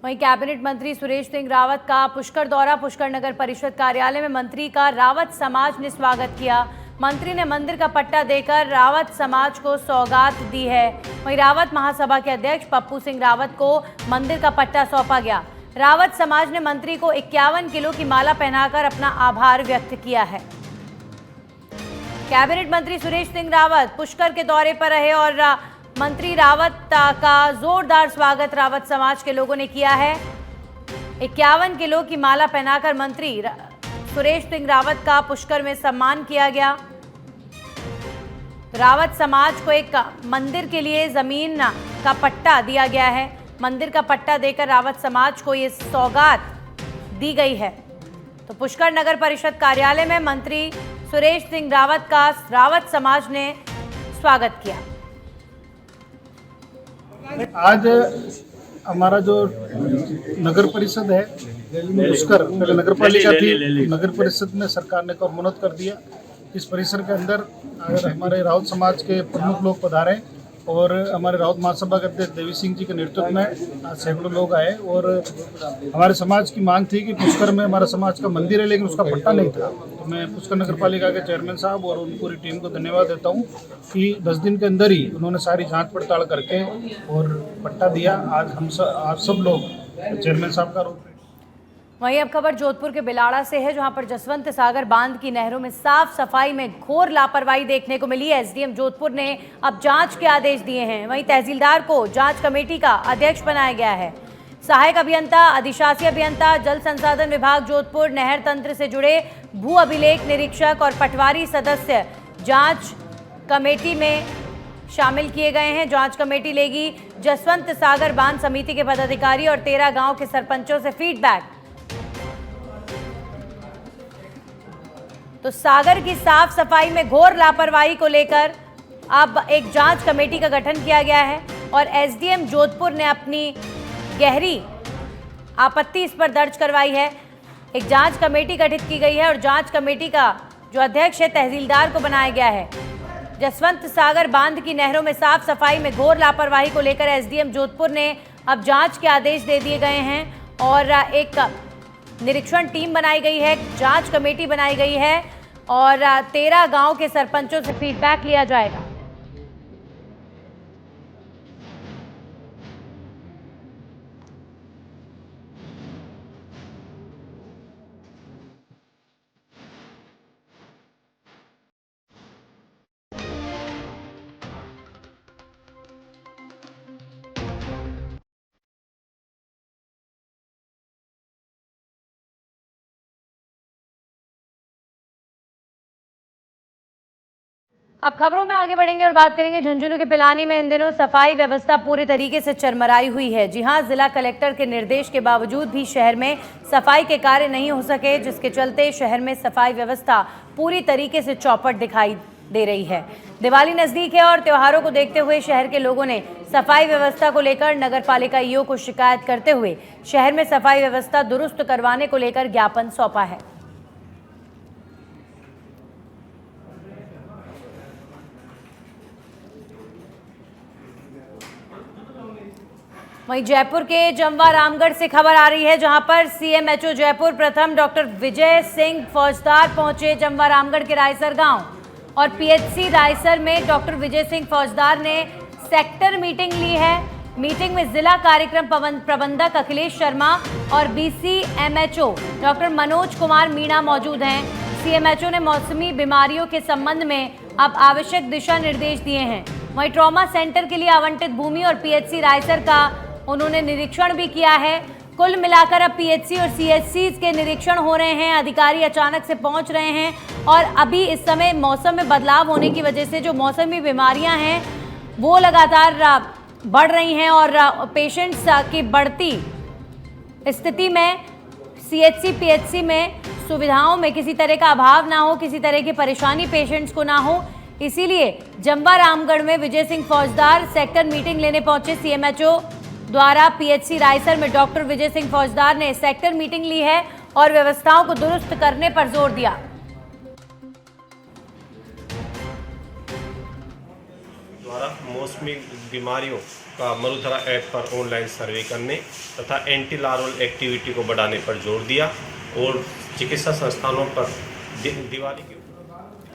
वहीं कैबिनेट मंत्री सुरेश सिंह रावत का पुष्कर दौरा। पुष्कर नगर परिषद कार्यालय में मंत्री का रावत समाज ने स्वागत किया। मंत्री ने मंदिर का पट्टा देकर रावत समाज को सौगात दी है। वहीं रावत महासभा के अध्यक्ष पप्पू सिंह रावत को मंदिर का पट्टा सौंपा गया। रावत समाज ने मंत्री को 51 किलो की माला पहनाकर अपना आभार व्यक्त किया है। कैबिनेट मंत्री सुरेश सिंह रावत पुष्कर के दौरे पर रहे और मंत्री रावत का जोरदार स्वागत रावत समाज के लोगों ने किया है। 51 किलो की माला पहनाकर मंत्री सुरेश सिंह रावत का पुष्कर में सम्मान किया गया। रावत समाज को एक मंदिर के लिए जमीन का पट्टा दिया गया है। मंदिर का पट्टा देकर रावत समाज को ये सौगात दी गई है। तो पुष्कर नगर परिषद कार्यालय में मंत्री सुरेश सिंह रावत का रावत समाज ने स्वागत किया। आज हमारा जो नगर परिषद है पुष्कर, पहले नगर पालिका थी, नगर परिषद में सरकार ने क्रमोन्नत कर दिया। इस परिसर के अंदर अगर हमारे राउत समाज के प्रमुख लोग पधारे और हमारे राउत महासभा के अध्यक्ष देवी सिंह जी के नेतृत्व में आज सैकड़ों लोग आए और हमारे समाज की मांग थी कि पुष्कर में हमारा समाज का मंदिर है लेकिन उसका पट्टा नहीं था। तो मैं पुष्कर नगर पालिका के चेयरमैन साहब और उन पूरी टीम को धन्यवाद देता हूं कि 10 दिन के अंदर ही उन्होंने सारी जांच पड़ताल करके और पट्टा दिया। आज आप सब लोग चेयरमैन साहब का रूप। वहीं अब खबर जोधपुर के बिलाड़ा से है, जहां पर जसवंत सागर बांध की नहरों में साफ सफाई में घोर लापरवाही देखने को मिली। एसडीएम जोधपुर ने अब जांच के आदेश दिए हैं। वहीं तहसीलदार को जांच कमेटी का अध्यक्ष बनाया गया है। सहायक अभियंता, अधिशासी अभियंता, जल संसाधन विभाग जोधपुर, नहर तंत्र से जुड़े भू अभिलेख निरीक्षक और पटवारी सदस्य जाँच कमेटी में शामिल किए गए हैं। जांच कमेटी लेगी जसवंत सागर बांध समिति के पदाधिकारी और 13 गाँव के सरपंचों से फीडबैक। तो सागर की साफ सफाई में घोर लापरवाही को लेकर अब एक जांच कमेटी का गठन किया गया है और एसडीएम जोधपुर ने अपनी गहरी आपत्ति इस पर दर्ज करवाई है। एक जांच कमेटी गठित की गई है और जांच कमेटी का जो अध्यक्ष है तहसीलदार को बनाया गया है। जसवंत सागर बांध की नहरों में साफ सफाई में घोर लापरवाही को लेकर एसडीएम जोधपुर ने अब जांच के आदेश दे दिए गए हैं और एक निरीक्षण टीम बनाई गई है, जांच कमेटी बनाई गई है और 13 गांव के सरपंचों से फीडबैक लिया जाएगा। अब खबरों में आगे बढ़ेंगे और बात करेंगे झुंझुनू के पिलानी में इन दिनों सफाई व्यवस्था पूरी तरीके से चरमराई हुई है। जी हां, जिला कलेक्टर के निर्देश के बावजूद भी शहर में सफाई के कार्य नहीं हो सके, जिसके चलते शहर में सफाई व्यवस्था पूरी तरीके से चौपट दिखाई दे रही है। दिवाली नजदीक है और त्योहारों को देखते हुए शहर के लोगों ने सफाई व्यवस्था को लेकर नगर पालिका ईओ को शिकायत करते हुए शहर में सफाई व्यवस्था दुरुस्त करवाने को लेकर ज्ञापन सौंपा है। वहीं जयपुर के जमवा रामगढ़ से खबर आ रही है, जहां पर सीएमएचओ जयपुर प्रथम डॉक्टर विजय सिंह फौजदार पहुंचे जमवा रामगढ़ के रायसर गांव और पीएचसी रायसर में डॉक्टर विजय सिंह फौजदार ने सेक्टर मीटिंग ली है। मीटिंग में जिला कार्यक्रम प्रबंधक अखिलेश शर्मा और बीसीएमएचओ डॉक्टर मनोज कुमार मीणा मौजूद हैं। सीएमएचओ ने मौसमी बीमारियों के संबंध में अब आवश्यक दिशा निर्देश दिए हैं। वहीं ट्रॉमा सेंटर के लिए आवंटित भूमि और पीएचसी रायसर का उन्होंने निरीक्षण भी किया है। कुल मिलाकर अब पीएचसी और सीएचसी के निरीक्षण हो रहे हैं। अधिकारी अचानक से पहुंच रहे हैं और अभी इस समय मौसम में बदलाव होने की वजह से जो मौसमी बीमारियां हैं वो लगातार बढ़ रही हैं और पेशेंट्स की बढ़ती स्थिति में सीएचसी पीएचसी में सुविधाओं में किसी तरह का अभाव ना हो, किसी तरह की परेशानी पेशेंट्स को ना हो, इसीलिए जमवा रामगढ़ में विजय सिंह फौजदार सेक्टर मीटिंग लेने पहुंचे। सीएमएचओ द्वारा पीएचसी रायसर में डॉक्टर विजय सिंह फौजदार ने सेक्टर मीटिंग ली है और व्यवस्थाओं को दुरुस्त करने पर जोर दिया। द्वारा मौसमी बीमारियों का मरुधरा ऐप पर ऑनलाइन सर्वे करने तथा एंटी लार्वल एक्टिविटी को बढ़ाने पर जोर दिया और चिकित्सा संस्थानों पर दिवाली के।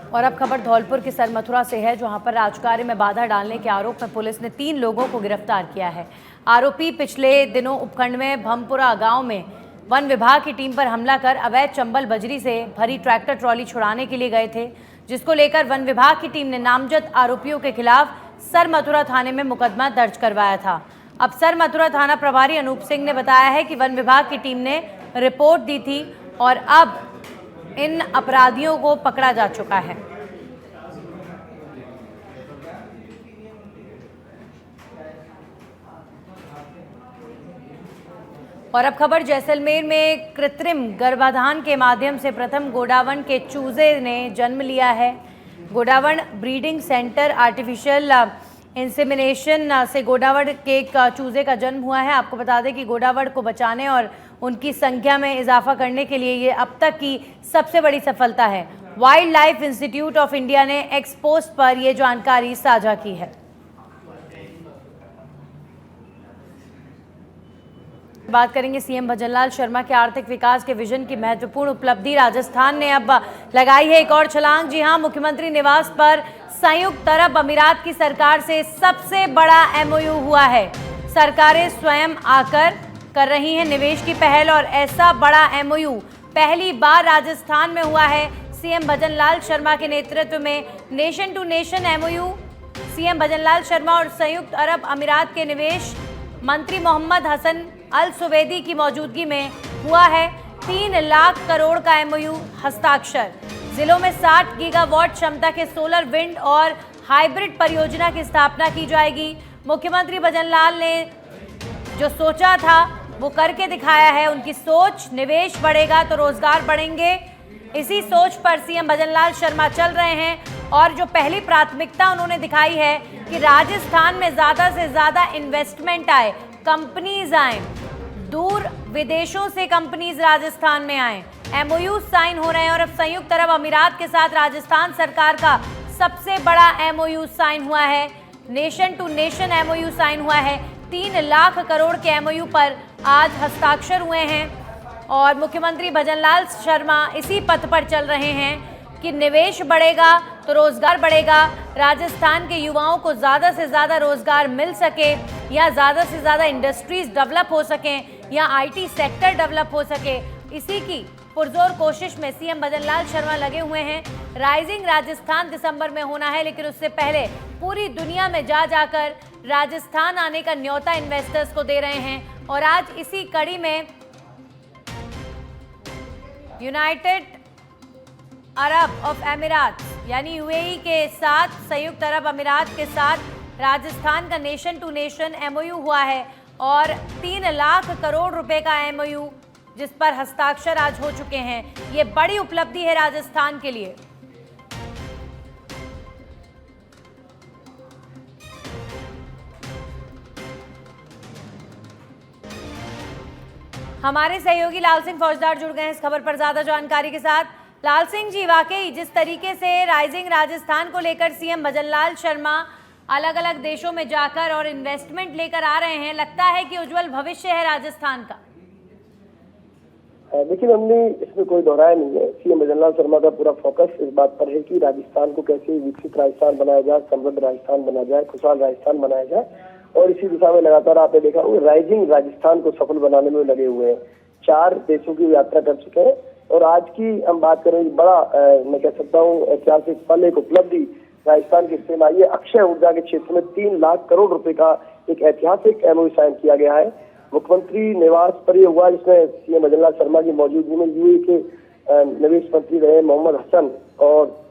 और अब खबर धौलपुर के सरमथुरा से है, जहां पर राजकार्य में बाधा डालने के आरोप में पुलिस ने 3 लोगों को गिरफ्तार किया है। आरोपी पिछले दिनों उपखंड में भमपुरा गांव में वन विभाग की टीम पर हमला कर अवैध चंबल बजरी से भरी ट्रैक्टर ट्रॉली छुड़ाने के लिए गए थे, जिसको लेकर वन विभाग की टीम ने नामजद आरोपियों के खिलाफ सरमथुरा थाने में मुकदमा दर्ज करवाया था। अब सरमथुरा थाना प्रभारी अनूप सिंह ने बताया है कि वन विभाग की टीम ने रिपोर्ट दी थी और अब इन अपराधियों को पकड़ा जा चुका है। और अब खबर जैसलमेर में कृत्रिम गर्भाधान के माध्यम से प्रथम गोडावण के चूजे ने जन्म लिया है। गोडावण ब्रीडिंग सेंटर आर्टिफिशियल इंसेमिनेशन से गोडावण के एक चूजे का जन्म हुआ है। आपको बता दें कि गोडावण को बचाने और उनकी संख्या में इजाफा करने के लिए ये अब तक की सबसे बड़ी सफलता है। Wild life institute of India ने एक्स पोस्ट पर यह जानकारी साझा की है। बात करेंगे सीएम भजनलाल शर्मा के आर्थिक विकास के विजन की महत्वपूर्ण उपलब्धि। राजस्थान ने अब लगाई है एक और छलांग। जी हां, मुख्यमंत्री निवास पर संयुक्त अरब अमीरात की सरकार से सबसे बड़ा एमओयू हुआ है। सरकारें स्वयं आकर कर रही हैं निवेश की पहल और ऐसा बड़ा एमओयू पहली बार राजस्थान में हुआ है। सीएम भजनलाल शर्मा के नेतृत्व में nation to nation MOU CM Bhajanlal Sharma और संयुक्त अरब अमीरात के निवेश मंत्री मोहम्मद हसन अल सुवेदी की मौजूदगी में हुआ है। 3 लाख करोड़ का एमओयू हस्ताक्षर। जिलों में 60 गीगावाट क्षमता के सोलर, विंड और हाइब्रिड परियोजना की स्थापना की जाएगी। मुख्यमंत्री भजनलाल ने जो सोचा था वो करके दिखाया है। उनकी सोच, निवेश बढ़ेगा तो रोजगार बढ़ेंगे, इसी सोच पर सीएम भजनलाल शर्मा चल रहे हैं। और जो पहली प्राथमिकता उन्होंने दिखाई है कि राजस्थान में ज़्यादा से ज़्यादा इन्वेस्टमेंट आए, कंपनीज आए, दूर विदेशों से कंपनीज राजस्थान में आए। एमओयू साइन हो रहे हैं और अब संयुक्त अरब अमीरात के साथ राजस्थान सरकार का सबसे बड़ा एमओयू साइन हुआ है। Nation to nation MOU sign हुआ है। 3 लाख करोड़ के एमओयू पर आज हस्ताक्षर हुए हैं और मुख्यमंत्री भजनलाल शर्मा इसी पथ पर चल रहे हैं कि निवेश बढ़ेगा तो रोजगार बढ़ेगा, राजस्थान के युवाओं को ज़्यादा से ज़्यादा रोजगार मिल सके या ज़्यादा से ज़्यादा इंडस्ट्रीज डेवलप हो सकें या आईटी सेक्टर डेवलप हो सके। इसी की पुरजोर कोशिश में सीएम भजनलाल शर्मा लगे हुए हैं। राइजिंग राजस्थान दिसंबर में होना है, लेकिन उससे पहले पूरी दुनिया में जाकर राजस्थान आने का न्योता इन्वेस्टर्स को दे रहे हैं। और आज इसी कड़ी में यूनाइटेड अरब ऑफ अमीरात यानी यूएई के साथ, संयुक्त अरब अमीरात के साथ राजस्थान का नेशन टू नेशन एमओयू हुआ है और 3 लाख करोड़ रुपए का एमओयू जिस पर हस्ताक्षर आज हो चुके हैं। ये बड़ी उपलब्धि है राजस्थान के लिए। हमारे सहयोगी लाल सिंह फौजदार जुड़ गए हैं इस खबर पर ज्यादा जानकारी के साथ। लाल सिंह जी, वाकई जिस तरीके से राइजिंग राजस्थान को लेकर सीएम भजनलाल शर्मा अलग अलग देशों में जाकर और इन्वेस्टमेंट लेकर आ रहे हैं, लगता है कि उज्जवल भविष्य है राजस्थान का। देखिए हमने इसमें कोई दोहराया नहीं है। सीएम भजनलाल शर्मा का पूरा फोकस इस बात पर है कि राजस्थान को कैसे विकसित राजस्थान बनाया जाए, समृद्ध राजस्थान बनाया जाए, खुशहाल राजस्थान बनाया जाए और इसी दिशा में लगातार आपने देखा वो राइजिंग राजस्थान को सफल बनाने में लगे हुए हैं। 4 देशों की यात्रा कर चुके हैं और आज की हम बात करें बड़ा मैं कह सकता हूँ ऐतिहासिक पल, एक उपलब्धि राजस्थान की स्थिति में आई है। अक्षय ऊर्जा के क्षेत्र में 3 लाख करोड़ रुपए का एक ऐतिहासिक एमओयू साइन किया गया है। मुख्यमंत्री निवास पर यह हुआ जिसमें सीएम भजनलाल शर्मा की मौजूदगी में यूएई के निवेश मंत्री रहे मोहम्मद हसन और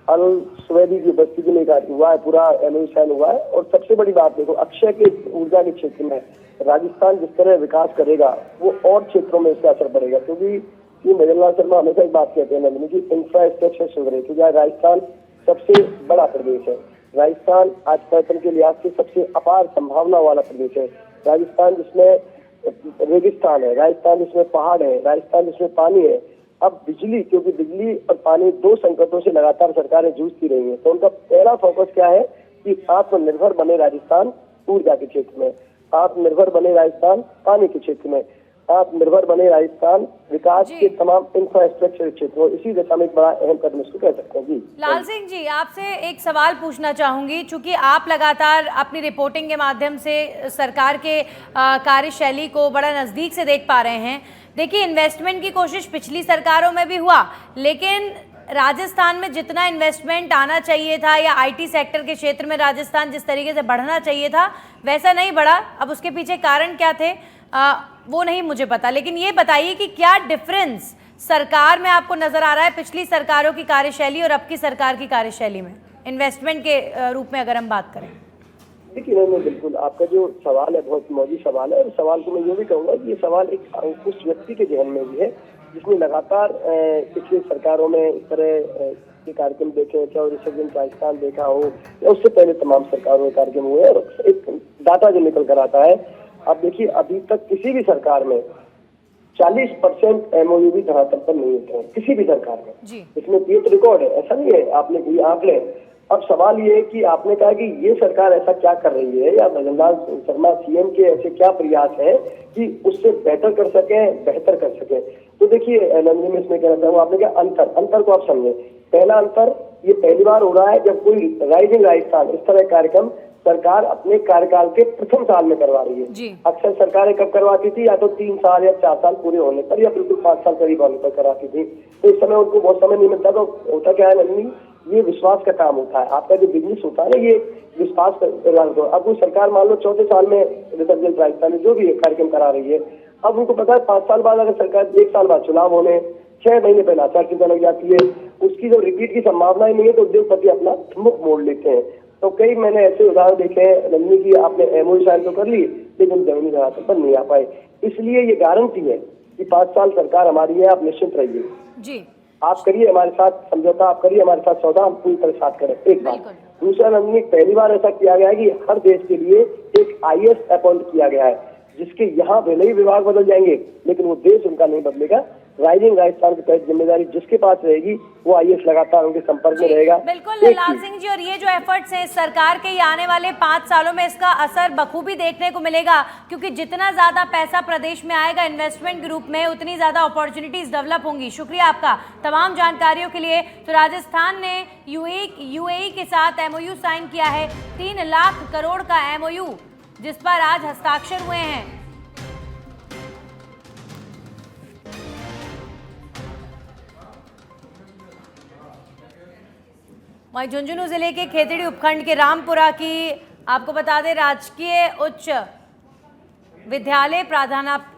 अल सुवेदी की उपस्थिति में हुआ है, पूरा एमओयू साइन हुआ है। और सबसे बड़ी बात देखो, अक्षय के ऊर्जा के क्षेत्र में राजस्थान जिस तरह विकास करेगा वो और क्षेत्रों में इसका असर पड़ेगा, क्योंकि सीएम भजनलाल शर्मा हमेशा एक बात कहते हैं नंदनी की इंफ्रास्ट्रक्चर सुधरे, क्योंकि राजस्थान सबसे बड़ा प्रदेश है। राजस्थान आज पर्यटन के लिहाज से सबसे अपार संभावना वाला प्रदेश है। राजस्थान जिसमें रेगिस्तान है, राजस्थान जिसमें पहाड़ है, राजस्थान जिसमें पानी है। अब बिजली, क्योंकि बिजली और पानी 2 संकटों से लगातार सरकारें जूझती रही हैं, तो उनका पहला फोकस क्या है कि आत्मनिर्भर बने राजस्थान ऊर्जा के क्षेत्र में, आत्मनिर्भर बने राजस्थान पानी के क्षेत्र में, आत्मनिर्भर बने राजस्थान विकास के तमाम इंफ्रास्ट्रक्चर क्षेत्रों, इसी दिशा में एक बड़ा अहम कदम इसको कह सकते हैं। जी लाल सिंह जी, आपसे एक सवाल पूछना चाहूंगी, चूंकि आप लगातार अपनी रिपोर्टिंग के माध्यम से सरकार के कार्यशैली को बड़ा नजदीक से देख पा रहे हैं। देखिए, इन्वेस्टमेंट की कोशिश पिछली सरकारों में भी हुआ, लेकिन राजस्थान में जितना इन्वेस्टमेंट आना चाहिए था या आईटी सेक्टर के क्षेत्र में राजस्थान जिस तरीके से बढ़ना चाहिए था वैसा नहीं बढ़ा। अब उसके पीछे कारण क्या थे वो नहीं मुझे पता, लेकिन ये बताइए कि क्या डिफरेंस सरकार में आपको नजर आ रहा है पिछली सरकारों की कार्यशैली और अब की सरकार की कार्यशैली में, इन्वेस्टमेंट के रूप में अगर हम बात करें? देखिए, नहीं बिल्कुल, आपका जो सवाल है बहुत मौजूद सवाल है, और सवाल को मैं ये भी कहूँगा कि ये सवाल एक उस व्यक्ति के जहन में भी है जिसने लगातार पिछली सरकारों में इस तरह के कार्यक्रम देखे, चाहे रिसर्जेंट राजस्थान देखा हो या उससे पहले तमाम सरकारों के कार्यक्रम हुए, और एक डाटा जो निकल कर आता है। अब देखिए, अभी तक किसी भी सरकार में 40% MOU भी धरातल पर नहीं होते हैं, किसी भी सरकार में। इसमें ये तो रिकॉर्ड है, ऐसा नहीं है आपने कोई आंकड़े। अब सवाल ये है कि आपने कहा कि ये सरकार ऐसा क्या कर रही है, या भजनलाल शर्मा CM के ऐसे क्या प्रयास हैं कि उससे बेहतर कर सके, बेहतर कर सके। तो देखिए नंदनी, में इसमें कहना चाहूँगा, आपने कहा अंतर को आप समझे। पहला अंतर ये पहली बार हो रहा है जब कोई राइजिंग राजस्थान इस तरह कार्यक्रम सरकार अपने कार्यकाल के प्रथम साल में करवा रही है। अक्सर सरकारें कब करवाती थी, या तो 3 साल या 4 साल पूरे होने पर, या बिल्कुल 5 साल करीब होने पर कराती थी। तो इस समय उनको बहुत समय नहीं मिलता। तो होता क्या है नंदनी, ये विश्वास का काम होता है। आपका जो बिजनेस होता है ना, ये विश्वास का। अब वो सरकार मान लो 4थे साल में रिसर्जेंट राजस्थान जो भी कार्यक्रम करा रही है, अब उनको पता है 5 साल बाद अगर सरकार 1 साल बाद चुनाव होने, 6 महीने पहले आचार संहिता लग जाती है, उसकी जब रिपीट की संभावना ही नहीं है तो उद्योगपति अपना मुख मोड़ लेते हैं। तो कई मैंने ऐसे उदाहरण देखे हैं नंदनी की, आपने MOU साइन तो कर ली लेकिन जमीनी धरातल पर नहीं आ पाए। इसलिए ये गारंटी है कि 5 साल सरकार हमारी है, आप निश्चिंत रहिए जी। आप करिए हमारे साथ समझौता, आप करिए हमारे साथ सौदा, हम पूरी तरह साथ करें। एक बात। दूसरा नंदनी, पहली बार ऐसा किया गया है कि हर देश के लिए एक IAS अपॉइंट किया गया है, जिसके यहाँ भले ही विभाग बदल जाएंगे लेकिन वो देश उनका नहीं बदलेगा। राइजिंग राजस्थान के तहत जिम्मेदारी जिसके पास रहेगी वो IAS लगातार उनके संपर्क में रहेगा। बिल्कुल लाल सिंह जी, और ये जो एफर्ट्स हैं सरकार के, ये आने वाले 5 सालों में इसका असर बखूबी देखने को मिलेगा, क्योंकि जितना ज्यादा पैसा प्रदेश में आएगा इन्वेस्टमेंट के रूप में, उतनी ज्यादा अपॉर्चुनिटीज डेवलप होंगी। शुक्रिया आपका तमाम जानकारियों के लिए। तो राजस्थान ने UAE के साथ MOU साइन किया है, 3 लाख करोड़ का MOU, जिस पर आज हस्ताक्षर हुए हैं। वहीं झुंझुनू जिले के खेतड़ी उपखंड के रामपुरा की आपको बता दें, राजकीय उच्च विद्यालय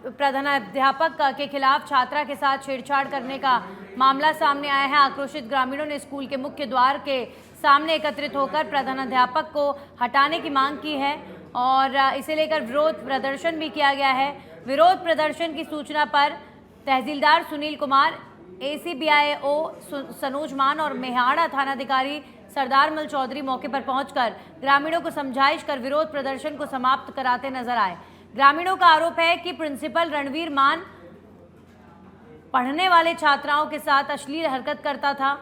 प्रधानाध्यापक के खिलाफ छात्रा के साथ छेड़छाड़ करने का मामला सामने आया है। आक्रोशित ग्रामीणों ने स्कूल के मुख्य द्वार के सामने एकत्रित होकर प्रधानाध्यापक को हटाने की मांग की है और इसे लेकर विरोध प्रदर्शन भी किया गया है। विरोध प्रदर्शन की सूचना पर तहसीलदार सुनील कुमार, ACBIO सनोज मान और मेहाड़ा थानाधिकारी सरदार मल चौधरी मौके पर पहुंचकर ग्रामीणों को समझाइश कर विरोध प्रदर्शन को समाप्त कराते नजर आए। ग्रामीणों का आरोप है कि प्रिंसिपल रणवीर मान पढ़ने वाले छात्राओं के साथ अश्लील हरकत करता था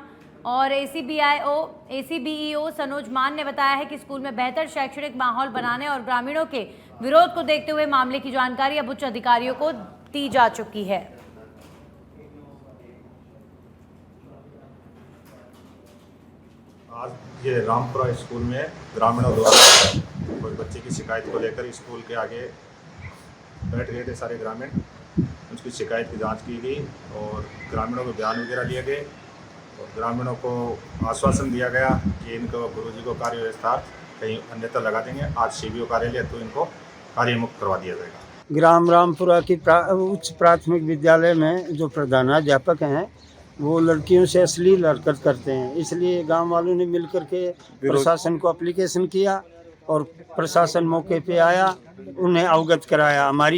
और ACBEO सनोज मान ने बताया है कि स्कूल में बेहतर शैक्षणिक माहौल बनाने और ग्रामीणों के विरोध को देखते हुए मामले की जानकारी अब उच्च अधिकारियों को दी जा चुकी है। आज ये रामपुरा स्कूल में ग्रामीणों द्वारा कोई बच्चे की शिकायत को लेकर स्कूल के आगे बैठ गए थे सारे ग्रामीण। उसकी शिकायत की जांच की गई और ग्रामीणों के बयान वगैरह लिए गए और ग्रामीणों को आश्वासन दिया गया कि इनको गुरुजी को कार्य व्यवस्था कहीं अन्यत्र लगा देंगे। आज CBO कार्यालय तो इनको कार्य मुक्त करवा दिया जाएगा। ग्राम रामपुरा की उच्च प्राथमिक विद्यालय में जो प्रधानाध्यापक हैं वो लड़कियों से अश्लील हरकत करते हैं, इसलिए गांव वालों ने मिलकर के प्रशासन को एप्लीकेशन किया और प्रशासन मौके पे आया, उन्हें अवगत कराया। हमारी